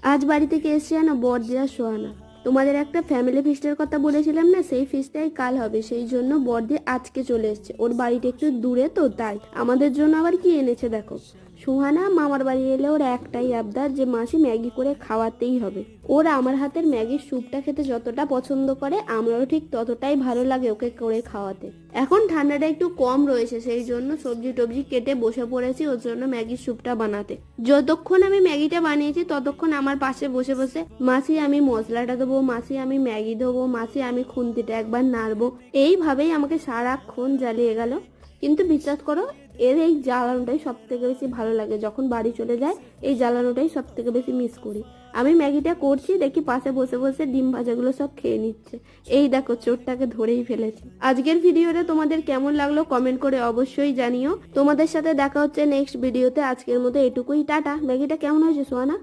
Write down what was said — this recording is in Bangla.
আজ বাড়ি থেকে এসছে জানো বড়দি আর সোহানা। তোমাদের একটা ফ্যামিলি ফিস্টের কথা বলেছিলাম না, সেই ফিস্টটাই কাল হবে, সেই জন্য বড়দি আজকে চলে এসছে। ওর বাড়িটা একটু দূরে তো, তাই আমাদের জন্য আবার কি এনেছে দেখো। সুহানা মামার বাড়ি এলে ওর একটাই আবদার যে মাসি ম্যাগি করে খাওয়াতেই হবে। ওর আমার হাতের ম্যাগির স্যুপটা খেতে যতটা পছন্দ করে, আমারও ঠিক ততটাই ভালো লাগে ওকে করে খাওয়াতে। এখন ঠান্ডাটা একটু কম রয়েছে, সেই জন্য সবজি টবজি কেটে বসে পড়েছি ওর জন্য ম্যাগির স্যুপটা বানাতে। যতক্ষণ আমি ম্যাগিটা বানিয়েছি ততক্ষণ আমার পাশে বসে বসে মাসি আমি মশলাটা দেবো, মাসি আমি ম্যাগি দেবো, মাসি আমি খুন্তিটা একবার নাড়বো, এইভাবেই আমাকে সারাক্ষণ জ্বালিয়ে গেল। কিন্তু বিশ্বাস করো, এর এই জ্বালানোটাই সব থেকে বেশি ভালো লাগে। যখন বাড়ি চলে যায় এই জ্বালানোটাই সব থেকে বেশি মিস করি। আমি ম্যাগিটা করছি, দেখি পাশে বসে বসে ডিম ভাজাগুলো সব খেয়ে নিচ্ছে। এই দেখো চোরটাকে ধরেই ফেলেছি। আজকের ভিডিওটা তোমাদের কেমন লাগলো কমেন্ট করে অবশ্যই জানিও। তোমাদের সাথে দেখা হচ্ছে নেক্সট ভিডিওতে। আজকের মতো এটুকুই, টাটা। ম্যাগিটা কেমন হয়েছে সোহানা?